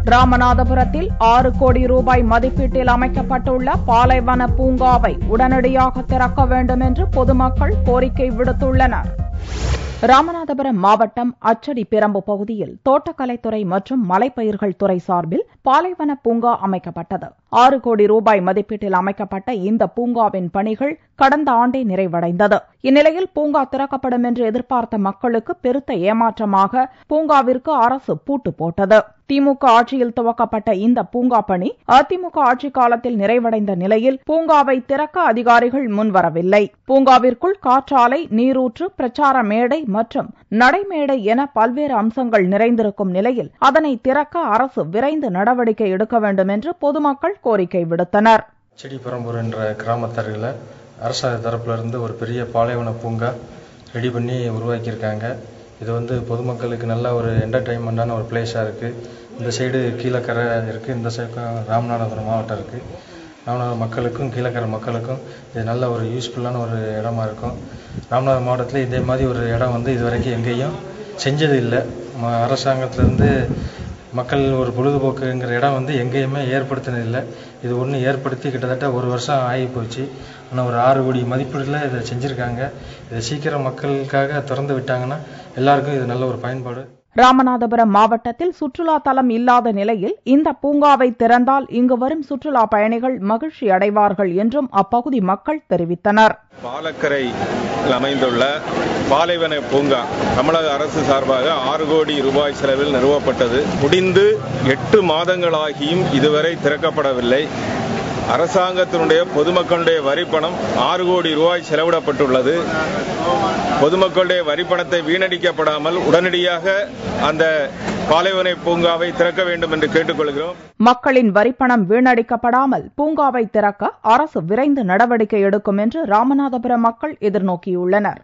ராமநாதபுரத்தில் 6 கோடி ரூபாய் மதிப்பீட்டில் அமைக்கப்பட்டுள்ள பாலைவன பூங்காவை உடனடியாக திறக்க வேண்டும் என்று பொதுமக்கள் கோரிக்கை விடுத்துள்ளனர். ராமநாதபுரம் மாவட்டம் அச்சடி பிரம்பு பகுதியில் தோட்டக்கலைத்துறை மற்றும் மலைப்பயிர்கள் துறை சார்பில் பாலைவன பூங்கா அமைக்கப்பட்டது. 6 கோடி ரூபாய் மதிப்பீட்டில் அமைக்கப்பட்ட இந்த பூங்காவின் பணிகள் கடந்த ஆண்டே நிறைவடைந்தது. இந்நிலையில் பூங்கா திறக்கப்படும் என்று எதிர்பார்த்த மக்களுக்கு பெருத்த ஏமாற்றமாக பூங்காவிற்கு அரசு பூட்டு போட்டது. திமுக ஆட்சியில் துவக்கப்பட்ட இந்த பூங்கா பணி அதிமுக ஆட்சி காலத்தில் நிறைவடைந்த நிலையில் பூங்காவை திறக்க அதிகாரிகள் முன்வரவில்லை. பூங்காவிற்குள் காற்றாலை, நீரூற்று, பிரச்சார மேடை மற்றும் நடைமேடை என பல்வேறு அம்சங்கள் நிறைந்திருக்கும் நிலையில் அதனை திறக்க அரசு விரைந்து நடவடிக்கை எடுக்க வேண்டும் என்று பொதுமக்கள் கோரிக்கை விடுத்தனர். செடிபரம்பூர் என்ற கிராமத்தருகில் அரசு தரப்பிலிருந்து ஒரு பெரிய பாலைவன பூங்கா ரெடி பண்ணி உருவாக்கியிருக்காங்க. இது பொதுமக்களுக்கு நல்ல ஒரு என்டர்டைன்மெண்டான ஒரு பிளேஸாக இருக்குது. இந்த சைடு கீழக்கரை இருக்குது, இந்த சைடு ராமநாதபுரம் மாவட்டம் இருக்குது. ராமநாதபுரம் மக்களுக்கும் கீழக்கரை மக்களுக்கும் இது நல்ல ஒரு யூஸ்ஃபுல்லான ஒரு இடமா இருக்கும். ராமநாதபுரம் மாவட்டத்தில் இதே மாதிரி ஒரு இடம் இது வரைக்கும் எங்கேயும் செஞ்சது இல்லை. அரசாங்கத்திலேருந்து மக்கள் ஒரு பொழுதுபோக்குங்கிற இடம் எங்கேயுமே ஏற்படுத்தினதில்லை. இது ஒன்று ஏற்படுத்தி கிட்டத்தட்ட 1 வருஷம் ஆகி போச்சு. ஆனால் ஒரு 6 கோடி மதிப்பீடில் இதை செஞ்சுருக்காங்க. இதை சீக்கிரம் மக்களுக்காக திறந்து விட்டாங்கன்னா எல்லாருக்கும் இது நல்ல ஒரு பயன்பாடு. ராமநாதபுரம் மாவட்டத்தில் சுற்றுலா தலம் இல்லாத நிலையில் இந்த பூங்காவை திறந்தால் இங்கு வரும் சுற்றுலா பயணிகள் மகிழ்ச்சி அடைவார்கள் என்றும் அப்பகுதி மக்கள் தெரிவித்தனர். பாலக்கரையில் அமைந்துள்ள பாலைவன பூங்கா தமிழக அரசு சார்பாக 6 கோடி ரூபாய் செலவில் நிறுவப்பட்டது. முடிந்து 8 மாதங்களாகியும் இதுவரை திறக்கப்படவில்லை. அரசாங்கத்தினுடைய பொதுமக்களுடைய வரிப்பணம் 6 கோடி ரூபாய் செலவிடப்பட்டுள்ளது. பொதுமக்களுடைய வரிப்பணத்தை வீணடிக்கப்படாமல் உடனடியாக அந்த பாலைவன பூங்காவை திறக்க வேண்டும் என்று கேட்டுக்கொள்கிறோம். மக்களின் வரிப்பணம் வீணடிக்கப்படாமல் பூங்காவை திறக்க அரசு விரைந்து நடவடிக்கை எடுக்கும் என்று ராமநாதபுரம் மக்கள் எதிர்நோக்கியுள்ளனர்.